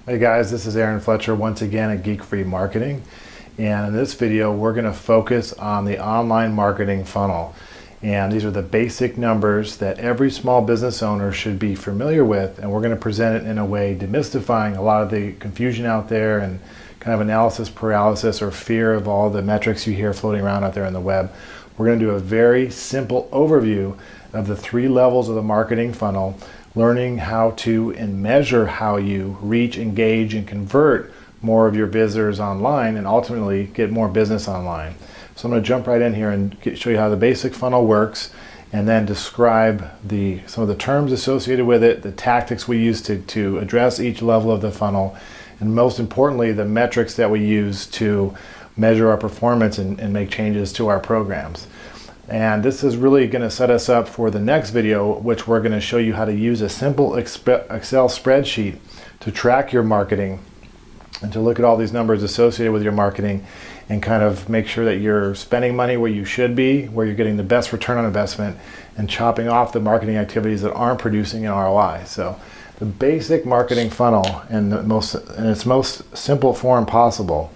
Hey guys, this is Aaron Fletcher once again at Geek Free Marketing, and in this video we're going to focus on the online marketing funnel. And these are the basic numbers that every small business owner should be familiar with, and we're going to present it in a way demystifying a lot of the confusion out there and kind of analysis paralysis or fear of all the metrics you hear floating around out there on the web. We're going to do a very simple overview of the 3 levels of the marketing funnel, learning how to and measure how you reach, engage, and convert more of your visitors online and ultimately get more business online. So I'm going to jump right in here and show you how the basic funnel works, and then describe some of the terms associated with it, the tactics we use to address each level of the funnel, and most importantly, the metrics that we use to measure our performance and make changes to our programs. And this is really going to set us up for the next video, which we're going to show you how to use a simple Excel spreadsheet to track your marketing and to look at all these numbers associated with your marketing and kind of make sure that you're spending money where you should be, where you're getting the best return on investment, and chopping off the marketing activities that aren't producing an ROI. So the basic marketing funnel in its most simple form possible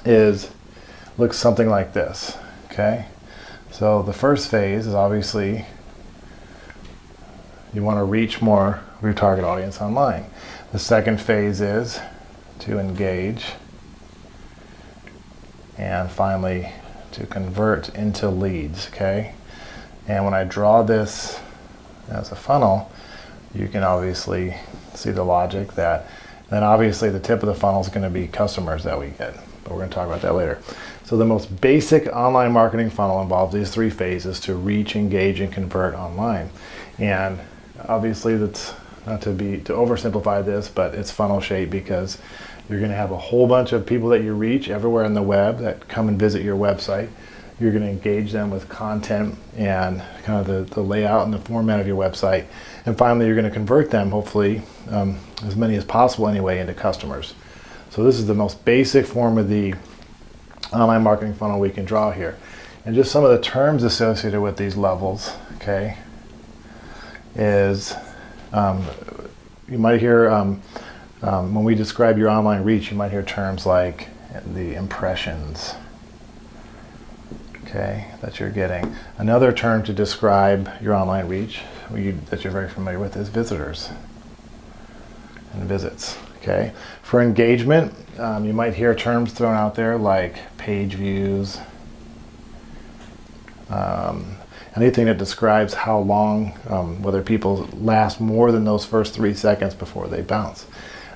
looks something like this. Okay. So the first phase is obviously you want to reach more of your target audience online. The second phase is to engage, and finally to convert into leads. Okay, and when I draw this as a funnel, you can obviously see the logic that then obviously the tip of the funnel is going to be customers that we get, but we're going to talk about that later. So the most basic online marketing funnel involves these 3 phases to reach, engage, and convert online. And obviously that's not to oversimplify this, but it's funnel shaped because you're going to have a whole bunch of people that you reach everywhere on the web that come and visit your website. You're going to engage them with content and kind of the layout and the format of your website. And finally, you're going to convert them, hopefully, as many as possible anyway, into customers. So this is the most basic form of the online marketing funnel we can draw here. And just some of the terms associated with these levels, okay, is you might hear, when we describe your online reach, you might hear terms like the impressions, okay, that you're getting. Another term to describe your online reach that you're very familiar with is visitors and visits. Okay. For engagement, you might hear terms thrown out there like page views, anything that describes how long, whether people last more than those first 3 seconds before they bounce.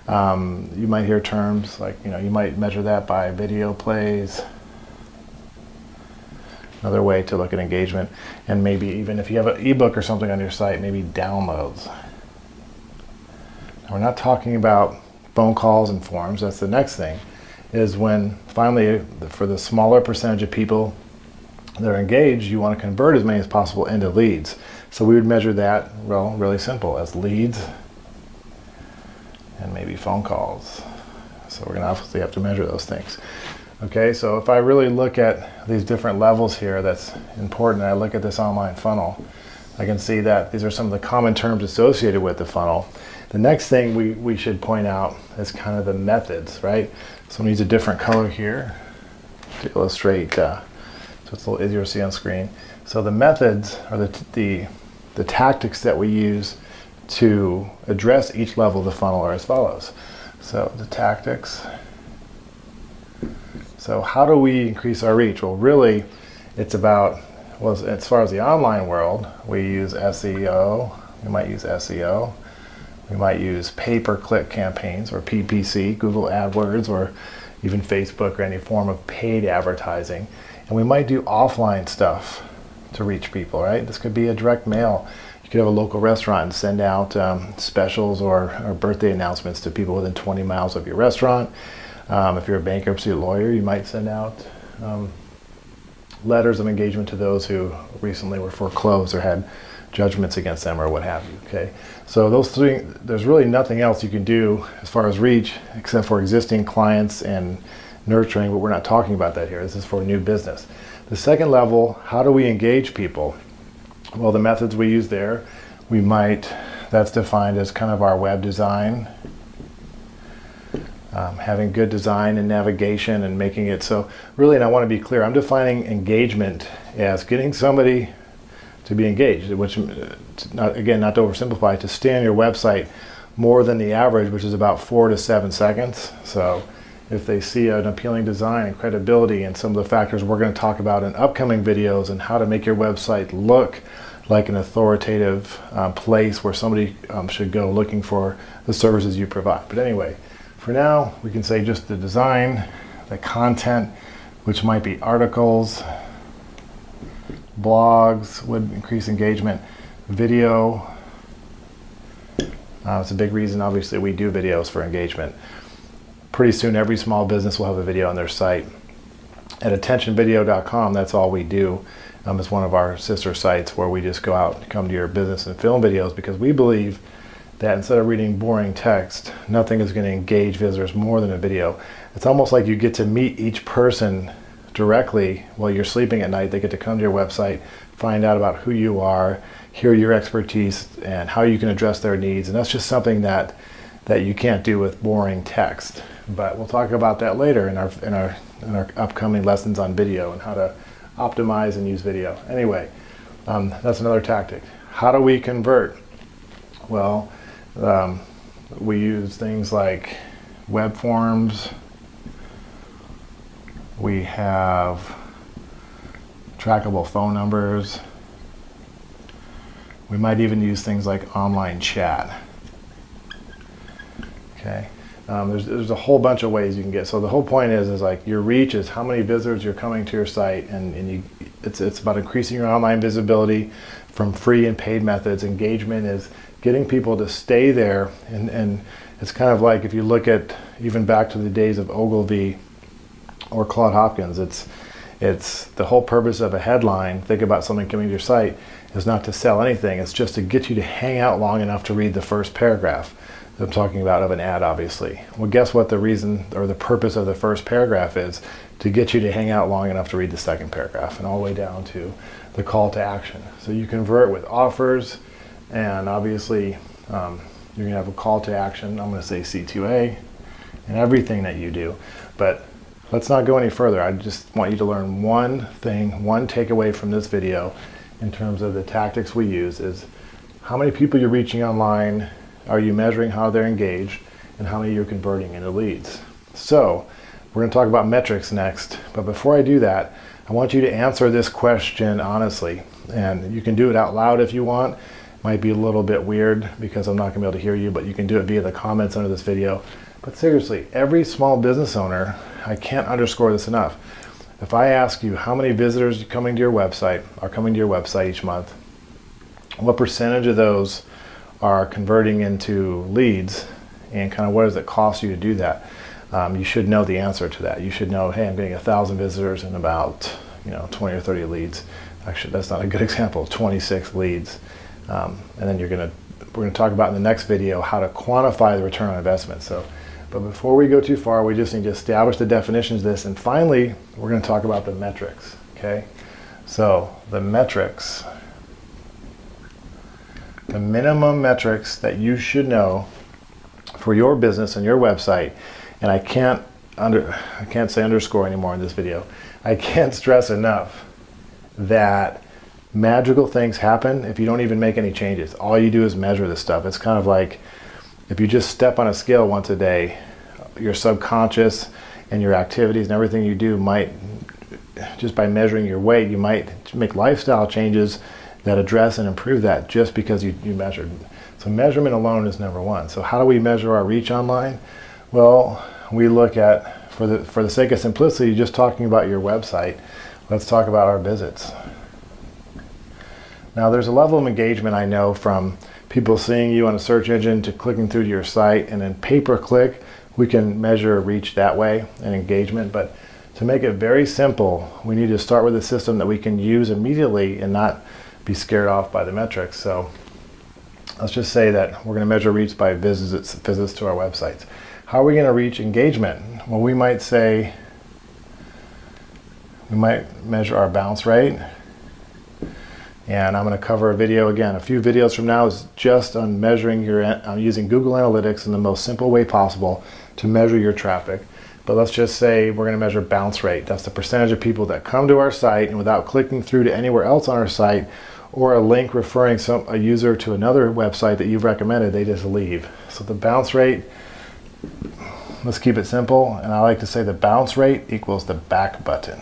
You might hear terms like, you might measure that by video plays. Another way to look at engagement, and maybe even if you have an ebook or something on your site, maybe downloads. Now, we're not talking about phone calls and forms. That's the next thing, is when finally for the smaller percentage of people that are engaged, you want to convert as many as possible into leads. So we would measure that, well, really simple, as leads and maybe phone calls. So we're going to obviously have to measure those things. Okay, so if I really look at these different levels here, that's important. I look at this online funnel, I can see that these are some of the common terms associated with the funnel. The next thing we should point out is kind of the methods, right? So I'm going to use a different color here to illustrate, so it's a little easier to see on screen. So the methods are the tactics that we use to address each level of the funnel are as follows. So the tactics. So how do we increase our reach? Well, really, it's about, well, as far as the online world, we use SEO. We might use SEO. We might use pay-per-click campaigns, or PPC, Google AdWords, or even Facebook, or any form of paid advertising. And we might do offline stuff to reach people, right? This could be a direct mail. You could have a local restaurant and send out specials or birthday announcements to people within 20 miles of your restaurant. If you're a bankruptcy lawyer, you might send out letters of engagement to those who recently were foreclosed or had judgments against them or what have you. Okay, so those 3, there's really nothing else you can do as far as reach except for existing clients and nurturing, but we're not talking about that here. This is for new business. The second level, how do we engage people? Well, the methods we use there, that's defined as kind of our web design, having good design and navigation and making it so really, and I want to be clear, I'm defining engagement as getting somebody to be engaged, which, not to oversimplify, to stay on your website more than the average, which is about 4 to 7 seconds. So if they see an appealing design and credibility and some of the factors we're going to talk about in upcoming videos and how to make your website look like an authoritative place where somebody should go looking for the services you provide. But anyway, for now, we can say just the design, the content, which might be articles, blogs would increase engagement, video. It's a big reason, obviously, we do videos for engagement. Pretty soon, every small business will have a video on their site. At attentionvideo.com, that's all we do. It's one of our sister sites where we just go out and come to your business and film videos, because we believe that instead of reading boring text, nothing is going to engage visitors more than a video. It's almost like you get to meet each person directly while you're sleeping at night. They get to come to your website, find out about who you are, hear your expertise and how you can address their needs. And that's just something that you can't do with boring text. But we'll talk about that later in our upcoming lessons on video and how to optimize and use video. Anyway, that's another tactic. How do we convert? Well, we use things like web forms. We have trackable phone numbers. We might even use things like online chat. Okay, there's a whole bunch of ways you can get. So the whole point is like your reach is how many visitors you're coming to your site, and it's about increasing your online visibility from free and paid methods. Engagement is getting people to stay there, and it's kind of like if you look at even back to the days of Ogilvy or Claude Hopkins, it's the whole purpose of a headline. Think about something coming to your site is not to sell anything. It's just to get you to hang out long enough to read the first paragraph. I'm talking about of an ad, obviously. Well, guess what the reason or the purpose of the first paragraph is? To get you to hang out long enough to read the second paragraph, and all the way down to the call to action. So you convert with offers, and obviously you're gonna have a call to action. I'm gonna say C2A and everything that you do. But let's not go any further. I just want you to learn one thing, one takeaway from this video in terms of the tactics we use is how many people you're reaching online, are you measuring how they're engaged, and how many you're converting into leads. So we're going to talk about metrics next, but before I do that, I want you to answer this question honestly, and you can do it out loud if you want. It might be a little bit weird because I'm not going to be able to hear you, but you can do it via the comments under this video. But seriously, every small business owner, I can't underscore this enough. If I ask you how many visitors are coming to your website each month, what percentage of those are converting into leads, and kind of what does it cost you to do that? You should know the answer to that. You should know, hey, I'm getting 1,000 visitors and about 20 or 30 leads. Actually, that's not a good example. 26 leads, and then we're going to talk about in the next video how to quantify the return on investment. But before we go too far, we just need to establish the definitions of this, and finally, we're going to talk about the metrics. Okay, so the metrics. The minimum metrics that you should know for your business and your website, and I can't say underscore anymore in this video. I can't stress enough that magical things happen if you don't even make any changes. All you do is measure this stuff. It's kind of like if you just step on a scale once a day, your subconscious and your activities and everything you do might, just by measuring your weight, you might make lifestyle changes that address and improve that just because you measured. So measurement alone is number one. So how do we measure our reach online? Well, we look at, for the sake of simplicity, just talking about your website, let's talk about our visits. Now there's a level of engagement I know from people seeing you on a search engine to clicking through to your site, and then pay-per-click, we can measure reach that way and engagement. But to make it very simple, we need to start with a system that we can use immediately and not be scared off by the metrics. So let's just say that we're going to measure reach by visits to our websites. How are we going to reach engagement? Well, we might measure our bounce rate. And I'm going to cover a video again. A few videos from now is just on measuring using Google Analytics in the most simple way possible to measure your traffic. But let's just say we're going to measure bounce rate. That's the percentage of people that come to our site and without clicking through to anywhere else on our site or a link referring a user to another website that you've recommended, they just leave. So the bounce rate, let's keep it simple. And I like to say the bounce rate equals the back button.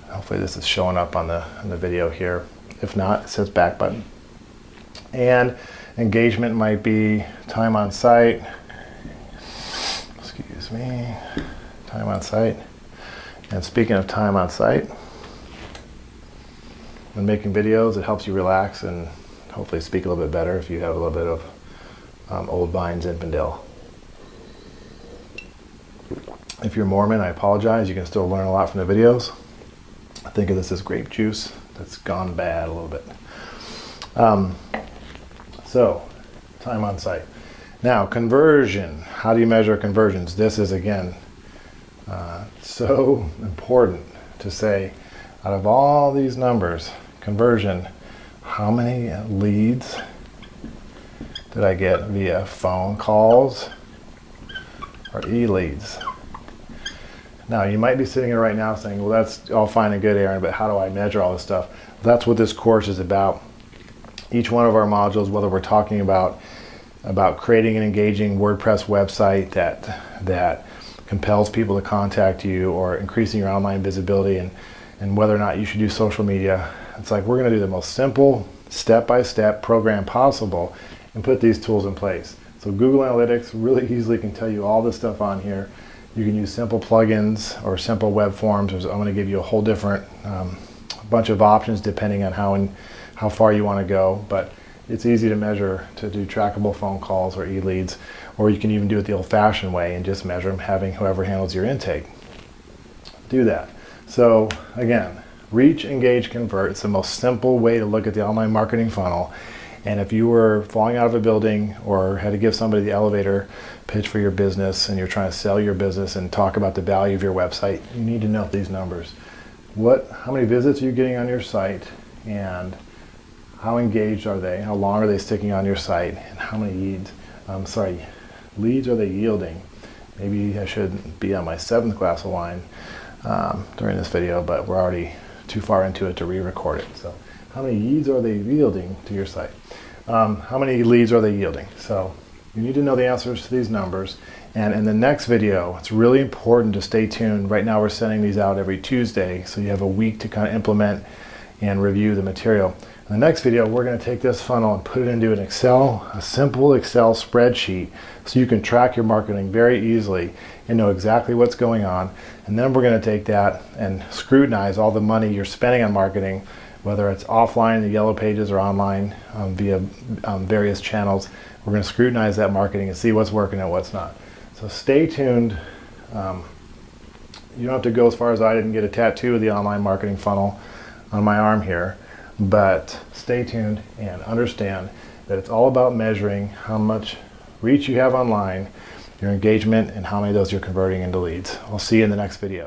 Hopefully this is showing up on the video here. If not, it says back button. And engagement might be time on site. Excuse me, time on site. And speaking of time on site, when making videos, it helps you relax and hopefully speak a little bit better if you have a little bit of old Vine Zinfandel. If you're Mormon, I apologize. You can still learn a lot from the videos. Think of this as grape juice that's gone bad a little bit. So, time on site. Now, conversion. How do you measure conversions? This is, again, so important to say, out of all these numbers, conversion, how many leads did I get via phone calls or e-leads? Now, you might be sitting here right now saying, well, that's all fine and good, Aaron, but how do I measure all this stuff? That's what this course is about. Each one of our modules, whether we're talking about creating an engaging WordPress website that compels people to contact you, or increasing your online visibility, and whether or not you should do social media, it's like we're going to do the most simple, step-by-step program possible and put these tools in place. So Google Analytics really easily can tell you all this stuff on here. You can use simple plugins or simple web forms. I'm going to give you a whole different bunch of options depending on how far you want to go. But it's easy to measure, to do trackable phone calls or e-leads, or you can even do it the old-fashioned way and just measure them, having whoever handles your intake do that. So again, reach, engage, convert. It's the most simple way to look at the online marketing funnel. And if you were falling out of a building or had to give somebody the elevator pitch for your business and you're trying to sell your business and talk about the value of your website, you need to know these numbers. How many visits are you getting on your site, and how engaged are they? How long are they sticking on your site? And how many leads are they yielding? Maybe I should be on my 7th glass of wine during this video, but we're already too far into it to re-record it. So how many leads are they yielding to your site? How many leads are they yielding? So you need to know the answers to these numbers. And in the next video, it's really important to stay tuned. Right now we're sending these out every Tuesday, so you have a week to kind of implement and review the material. In the next video, we're going to take this funnel and put it into an a simple Excel spreadsheet, so you can track your marketing very easily and know exactly what's going on. And then we're going to take that and scrutinize all the money you're spending on marketing, whether it's offline, the yellow pages, or online via various channels. We're going to scrutinize that marketing and see what's working and what's not. So stay tuned. You don't have to go as far as I did and get a tattoo of the online marketing funnel on my arm here, but stay tuned and understand that it's all about measuring how much reach you have online, your engagement, and how many of those you're converting into leads. I'll see you in the next video.